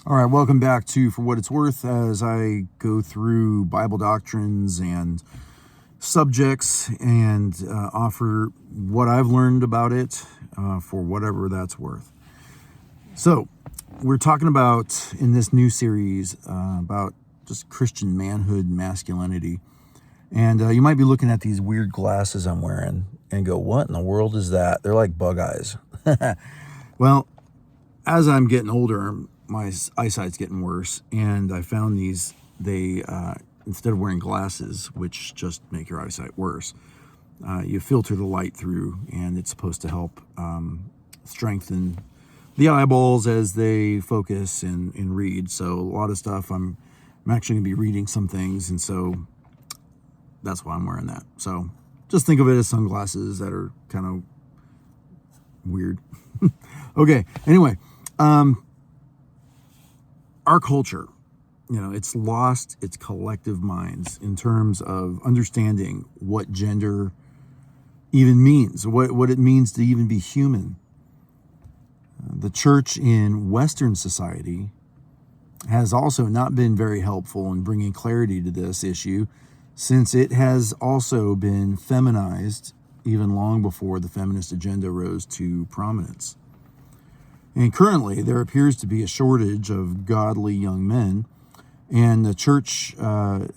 All right, welcome back to For What It's Worth as I go through Bible doctrines and subjects and offer what I've learned about it for whatever that's worth. So, we're talking about, in this new series, about just Christian manhood and masculinity. And you might be looking at these weird glasses I'm wearing and go, what in the world is that? They're like bug eyes. Well, as I'm getting older, my eyesight's getting worse, and I found these, instead of wearing glasses, which just make your eyesight worse, you filter the light through, and it's supposed to help strengthen the eyeballs as they focus and read. So a lot of stuff, I'm actually going to be reading some things, and so that's why I'm wearing that. So just think of it as sunglasses that are kind of weird. Okay, anyway, our culture, it's lost its collective minds in terms of understanding what gender even means, what it means to even be human. The church in Western society has also not been very helpful in bringing clarity to this issue, since it has also been feminized even long before the feminist agenda rose to prominence. And currently, there appears to be a shortage of godly young men. And the church, in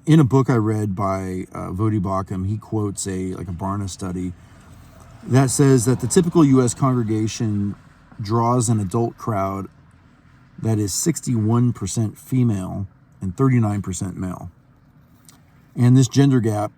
a book I read by Vodi Bakum, he quotes a Barna study that says that the typical U.S. congregation draws an adult crowd that is 61% female and 39% male. And this gender gap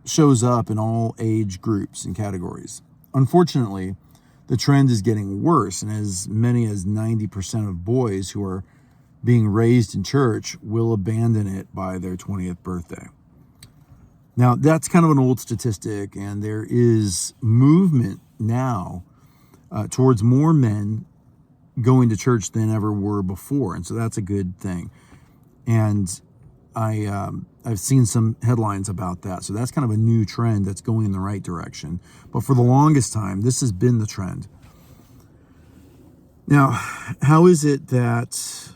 shows up in all age groups and categories. Unfortunately, the trend is getting worse, and as many as 90% of boys who are being raised in church will abandon it by their 20th birthday. Now, that's kind of an old statistic, and there is movement now towards more men going to church than ever were before, and so that's a good thing. And I've seen some headlines about that. So that's kind of a new trend that's going in the right direction. But for the longest time, this has been the trend. Now, how is it that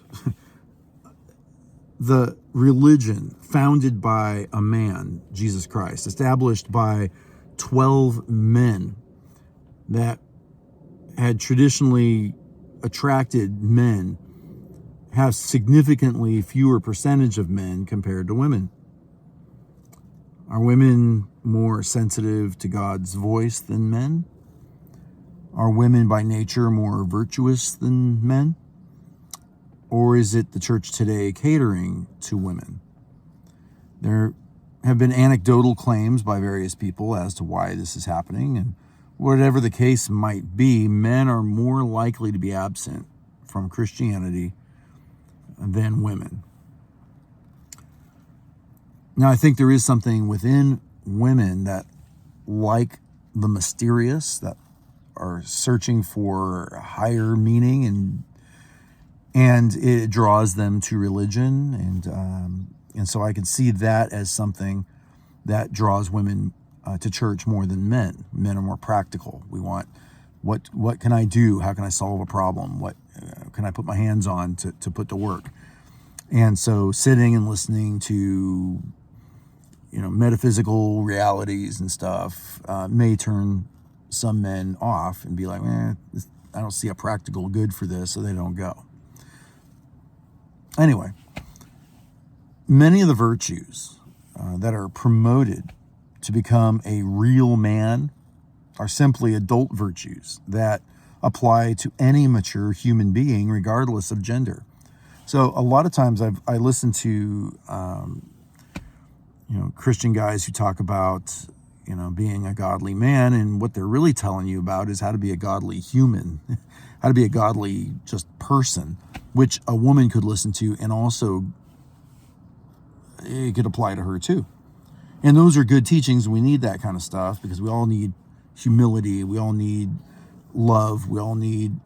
the religion founded by a man, Jesus Christ, established by 12 men that had traditionally attracted men, have significantly fewer percentage of men compared to women? Are women more sensitive to God's voice than men? Are women by nature more virtuous than men? Or is it the church today catering to women? There have been anecdotal claims by various people as to why this is happening, and whatever the case might be, men are more likely to be absent from Christianity than women. Now, I think there is something within women that like the mysterious, that are searching for higher meaning, and it draws them to religion, and so I can see that as something that draws women to church more than men. Men are more practical. We want, what can I do? How can I solve a problem? What can I put my hands on to put to work? And so sitting and listening to, metaphysical realities and stuff may turn some men off and be like, I don't see a practical good for this, so they don't go. Anyway, many of the virtues that are promoted to become a real man are simply adult virtues that apply to any mature human being, regardless of gender. So a lot of times I listen to Christian guys who talk about being a godly man, and what they're really telling you about is how to be a godly human, how to be a godly just person, which a woman could listen to, and also it could apply to her too. And those are good teachings. We need that kind of stuff because we all need humility. We all need love. We all need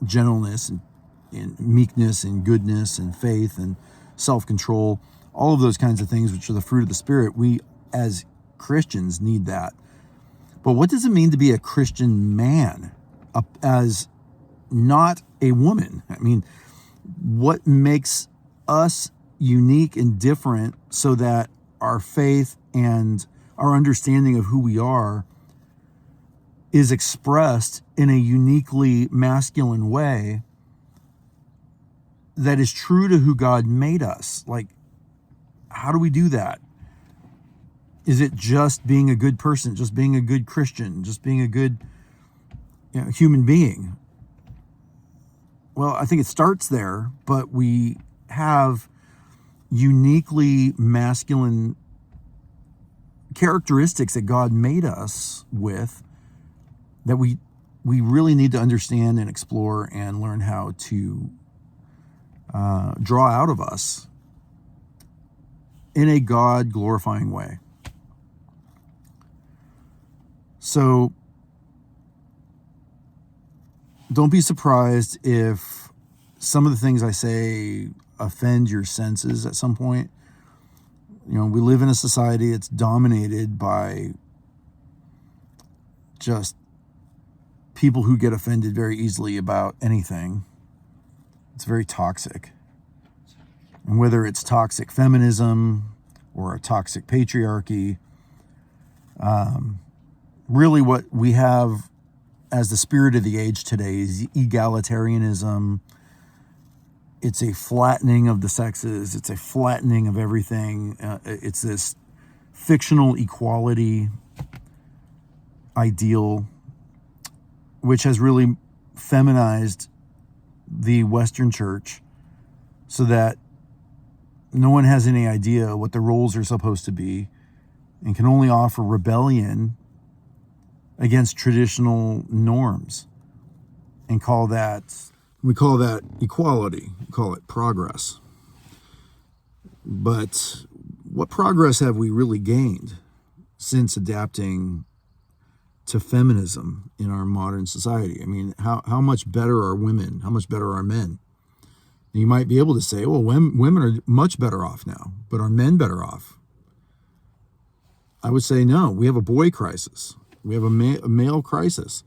gentleness and meekness and goodness and faith and self-control. All of those kinds of things, which are the fruit of the Spirit. We, as Christians, need that. But what does it mean to be a Christian man? As not a woman. I mean, what makes us unique and different so that our faith and our understanding of who we are is expressed in a uniquely masculine way that is true to who God made us. Like, how do we do that? Is it just being a good person, just being a good Christian, just being a good human being? Well, I think it starts there, but we have uniquely masculine characteristics that God made us with that we really need to understand and explore and learn how to draw out of us in a God-glorifying way. So don't be surprised if some of the things I say offend your senses at some point. We live in a society that's dominated by just people who get offended very easily about anything. It's very toxic. And whether it's toxic feminism or a toxic patriarchy, really what we have as the spirit of the age today is egalitarianism. It's a flattening of the sexes. It's a flattening of everything. It's this fictional equality ideal, which has really feminized the Western church so that no one has any idea what the roles are supposed to be and can only offer rebellion against traditional norms and we call that equality. We call it progress. But what progress have we really gained since adapting to feminism in our modern society? I mean, how much better are women? How much better are men? And you might be able to say, well, women are much better off now, but are men better off? I would say no. We have a boy crisis. We have a male crisis.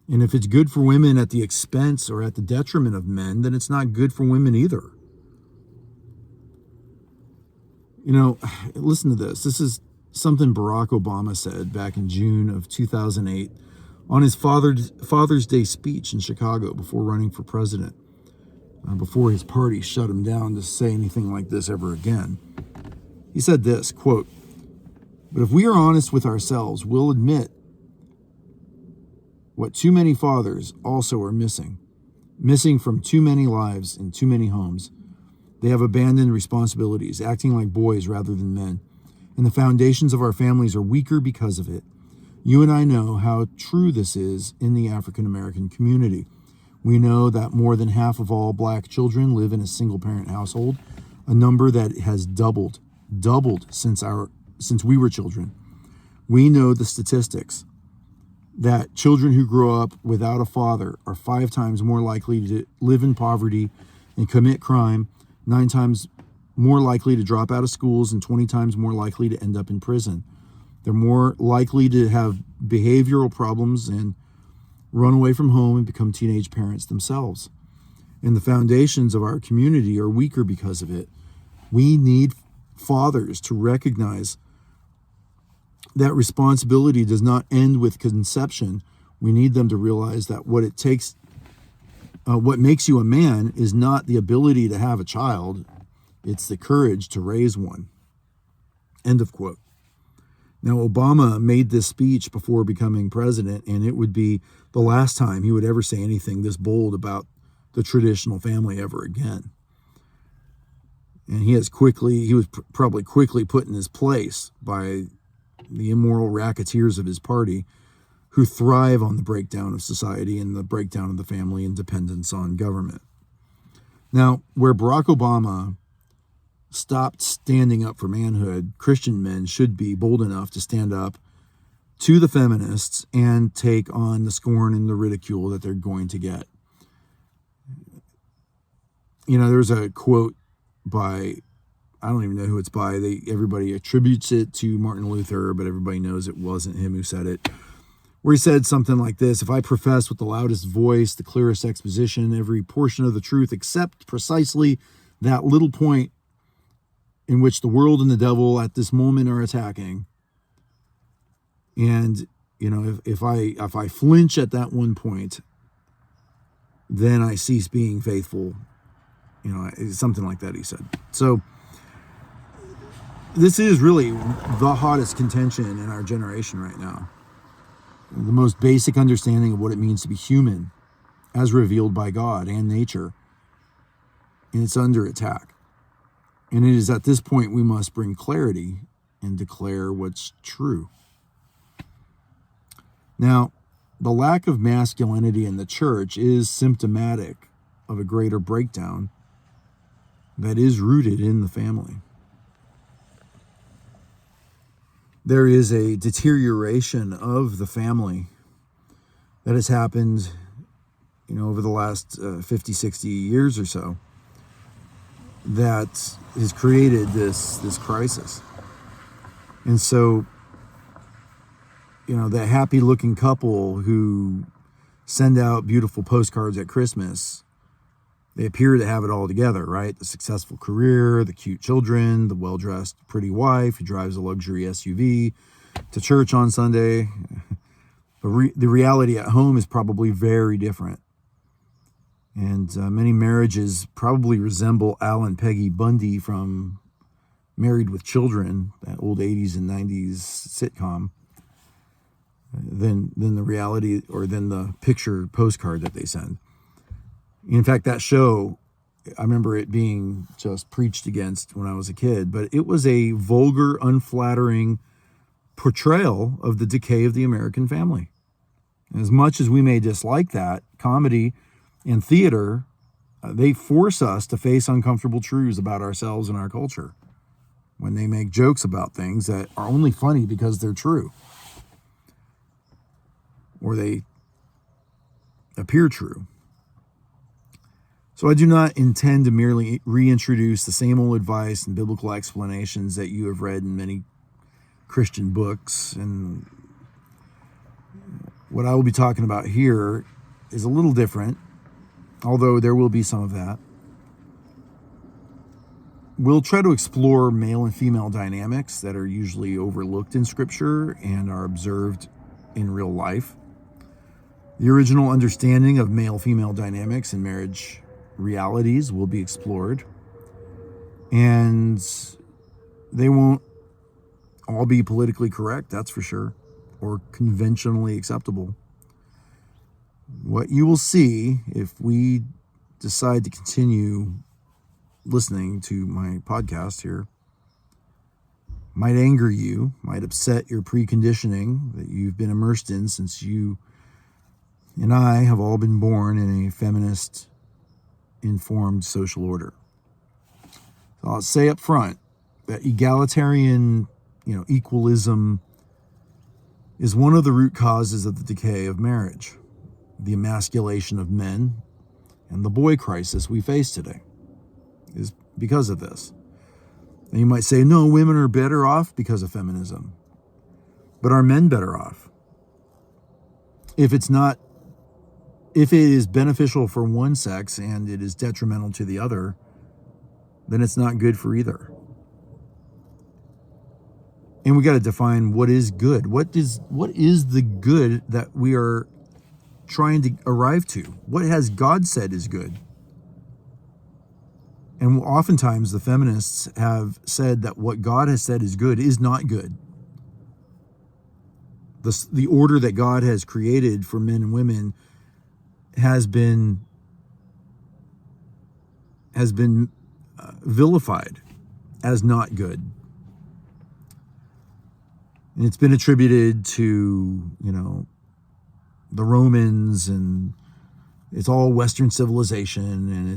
And if it's good for women at the expense or at the detriment of men, then it's not good for women either. Listen to this. This is something Barack Obama said back in June of 2008 on his Father's Day speech in Chicago before running for president, before his party shut him down to say anything like this ever again. He said this, quote, "But if we are honest with ourselves, we'll admit what too many fathers also are missing from too many lives in too many homes. They have abandoned responsibilities, acting like boys rather than men. And the foundations of our families are weaker because of it. You and I know how true this is in the African American community. We know that more than half of all black children live in a single-parent household, a number that has doubled since we were children. We know the statistics that children who grow up without a father are 5 times more likely to live in poverty and commit crime, 9 times more likely to drop out of schools, and 20 times more likely to end up in prison. They're more likely to have behavioral problems and run away from home and become teenage parents themselves. And the foundations of our community are weaker because of it. We need fathers to recognize that responsibility does not end with conception. We need them to realize that what makes you a man is not the ability to have a child, it's the courage to raise one." End of quote. Now, Obama made this speech before becoming president, and it would be the last time he would ever say anything this bold about the traditional family ever again. And he was probably quickly put in his place by the immoral racketeers of his party who thrive on the breakdown of society and the breakdown of the family and dependence on government. Now, where Barack Obama stopped standing up for manhood, Christian men should be bold enough to stand up to the feminists and take on the scorn and the ridicule that they're going to get. There's a quote by, I don't even know who it's by. Everybody attributes it to Martin Luther, but everybody knows it wasn't him who said it, where he said something like this: if I profess with the loudest voice, the clearest exposition, every portion of the truth, except precisely that little point in which the world and the devil at this moment are attacking, and if I flinch at that one point, then I cease being faithful. Something like that, he said. So this is really the hottest contention in our generation right now. The most basic understanding of what it means to be human as revealed by God and nature. And it's under attack. And it is at this point we must bring clarity and declare what's true. Now, the lack of masculinity in the church is symptomatic of a greater breakdown that is rooted in the family. There is a deterioration of the family that has happened, over the last 50, 60 years or so, that has created this crisis. And so, that happy-looking couple who send out beautiful postcards at Christmas, they appear to have it all together, right? The successful career, the cute children, the well-dressed pretty wife who drives a luxury SUV to church on Sunday. But the reality at home is probably very different. And many marriages probably resemble Al and Peggy Bundy from Married with Children, that old 80s and 90s sitcom, than the reality or than the picture postcard that they send. In fact, that show, I remember it being just preached against when I was a kid, but it was a vulgar, unflattering portrayal of the decay of the American family. And as much as we may dislike that, comedy and theater, they force us to face uncomfortable truths about ourselves and our culture when they make jokes about things that are only funny because they're true, or they appear true. So I do not intend to merely reintroduce the same old advice and biblical explanations that you have read in many Christian books. And what I will be talking about here is a little different, although there will be some of that. We'll try to explore male and female dynamics that are usually overlooked in Scripture and are observed in real life. The original understanding of male-female dynamics in marriage realities will be explored, and they won't all be politically correct, that's for sure, or conventionally acceptable. What you will see if we decide to continue listening to my podcast here might anger you, might upset your preconditioning that you've been immersed in since you and I have all been born in a feminist informed social order. So I'll say up front that egalitarian, equalism is one of the root causes of the decay of marriage, the emasculation of men, and the boy crisis we face today is because of this. And you might say, no, women are better off because of feminism. But are men better off? If it is beneficial for one sex and it is detrimental to the other, then it's not good for either. And we got to define what is good. What is the good that we are trying to arrive to? What has God said is good? And oftentimes the feminists have said that what God has said is good is not good. The order that God has created for men and women has been vilified as not good. And it's been attributed to, the Romans, and it's all Western civilization, and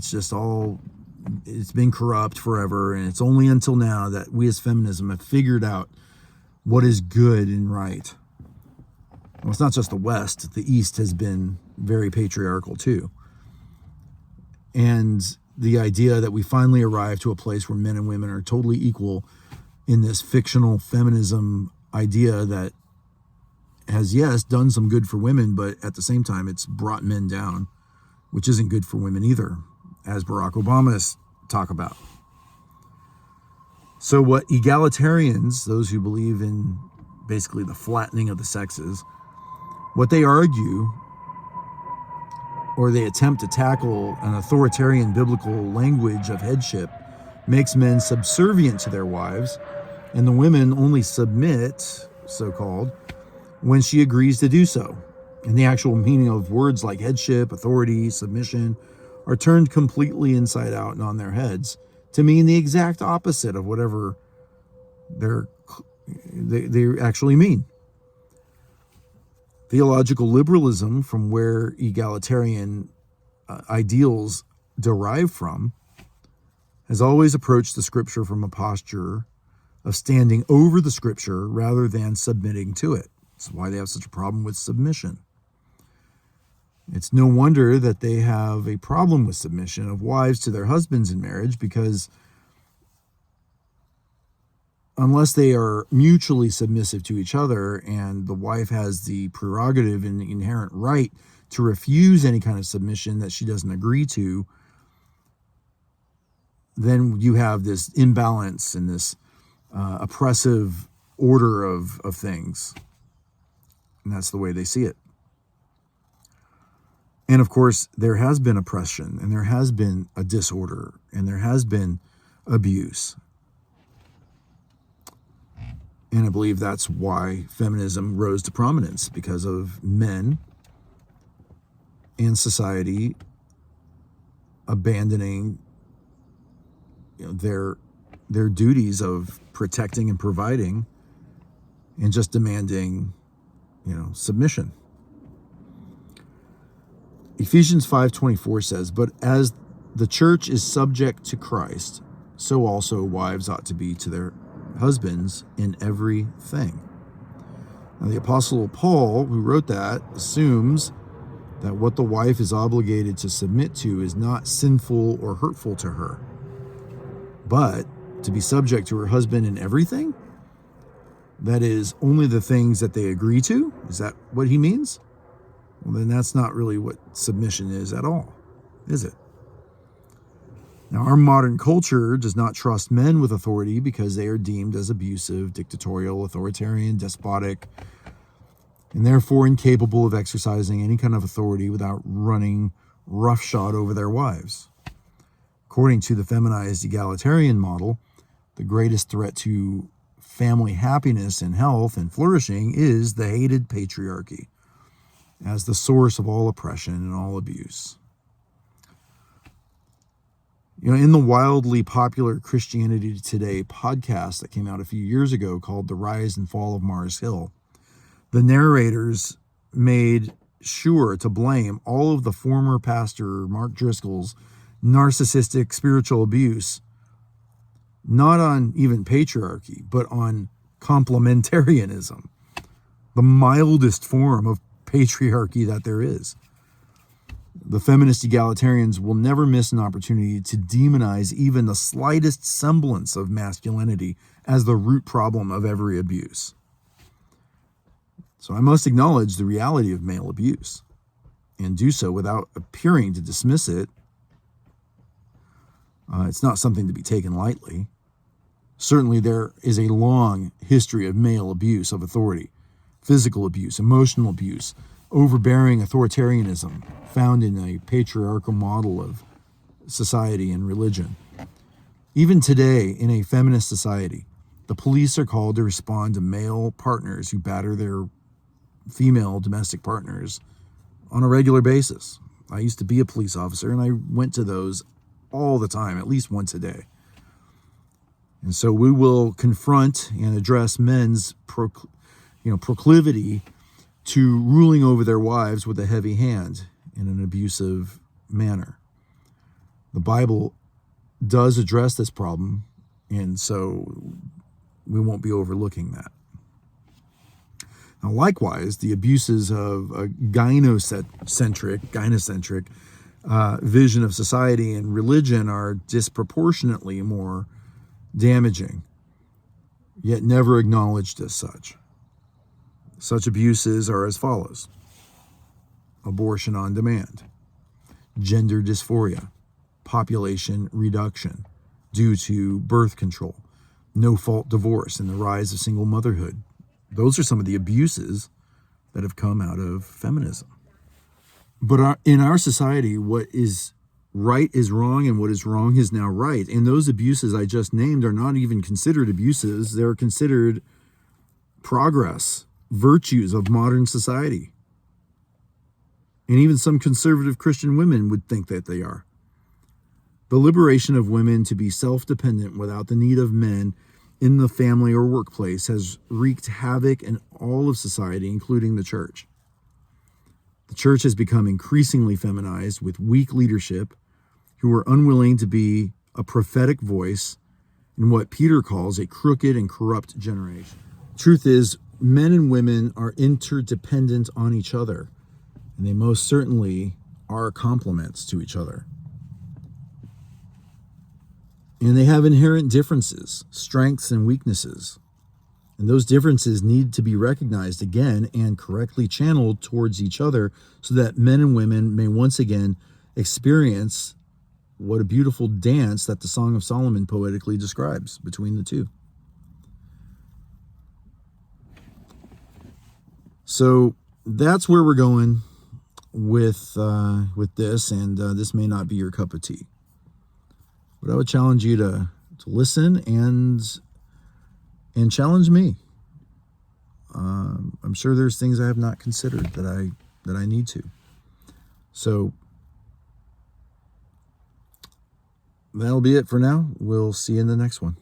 it's been corrupt forever. And it's only until now that we as feminism have figured out what is good and right. Well, it's not just the West. The East has been very patriarchal too. And the idea that we finally arrived to a place where men and women are totally equal in this fictional feminism idea that has, yes, done some good for women, but at the same time, it's brought men down, which isn't good for women either, as Barack Obama has talked about. So what egalitarians, those who believe in basically the flattening of the sexes, what they argue, or they attempt to tackle an authoritarian biblical language of headship, makes men subservient to their wives, and the women only submit, so-called, when she agrees to do so. And the actual meaning of words like headship, authority, submission are turned completely inside out and on their heads to mean the exact opposite of whatever they actually mean. Theological liberalism, from where egalitarian ideals derive from, has always approached the scripture from a posture of standing over the scripture rather than submitting to it. That's why they have such a problem with submission. It's no wonder that they have a problem with submission of wives to their husbands in marriage, because unless they are mutually submissive to each other and the wife has the prerogative and the inherent right to refuse any kind of submission that she doesn't agree to, then you have this imbalance and this oppressive order of things. And that's the way they see it. And of course, there has been oppression, and there has been a disorder, and there has been abuse. And I believe that's why feminism rose to prominence, because of men and society abandoning, their duties of protecting and providing, and just demanding, submission. Ephesians 5:24 says, "But as the church is subject to Christ, so also wives ought to be to their husbands in everything." Now, the Apostle Paul, who wrote that, assumes that what the wife is obligated to submit to is not sinful or hurtful to her. But to be subject to her husband in everything, that is, only the things that they agree to, is that what he means? Well, then that's not really what submission is at all, is it? Now, our modern culture does not trust men with authority because they are deemed as abusive, dictatorial, authoritarian, despotic, and therefore incapable of exercising any kind of authority without running roughshod over their wives. According to the feminized egalitarian model, the greatest threat to family happiness and health and flourishing is the hated patriarchy, as the source of all oppression and all abuse. In the wildly popular Christianity Today podcast that came out a few years ago called The Rise and Fall of Mars Hill, the narrators made sure to blame all of the former pastor Mark Driscoll's narcissistic spiritual abuse, not on even patriarchy, but on complementarianism, the mildest form of patriarchy that there is. The feminist egalitarians will never miss an opportunity to demonize even the slightest semblance of masculinity as the root problem of every abuse. So I must acknowledge the reality of male abuse and do so without appearing to dismiss it. It's not something to be taken lightly. Certainly there is a long history of male abuse of authority, physical abuse, emotional abuse, overbearing authoritarianism found in a patriarchal model of society and religion. Even today, in a feminist society, the police are called to respond to male partners who batter their female domestic partners on a regular basis. I used to be a police officer, and I went to those all the time, at least once a day. And so we will confront and address men's proclivity to ruling over their wives with a heavy hand in an abusive manner. The Bible does address this problem, and so we won't be overlooking that. Now, likewise, the abuses of a gynocentric vision of society and religion are disproportionately more damaging, yet never acknowledged as such. Such abuses are as follows: abortion on demand, gender dysphoria, population reduction due to birth control, no-fault divorce, and the rise of single motherhood. Those are some of the abuses that have come out of feminism. But in our society, what is right is wrong, and what is wrong is now right. And those abuses I just named are not even considered abuses. They're considered progress, virtues of modern society. And even some conservative Christian women would think that they are. The liberation of women to be self-dependent without the need of men in the family or workplace has wreaked havoc in all of society, including the church. The church has become increasingly feminized with weak leadership who are unwilling to be a prophetic voice in what Peter calls a crooked and corrupt generation. Truth is, men and women are interdependent on each other, and they most certainly are complements to each other. And they have inherent differences, strengths and weaknesses. And those differences need to be recognized again and correctly channeled towards each other so that men and women may once again experience what a beautiful dance that the Song of Solomon poetically describes between the two. So that's where we're going with this, and this may not be your cup of tea. But I would challenge you to listen and challenge me. I'm sure there's things I have not considered that I need to. So that'll be it for now. We'll see you in the next one.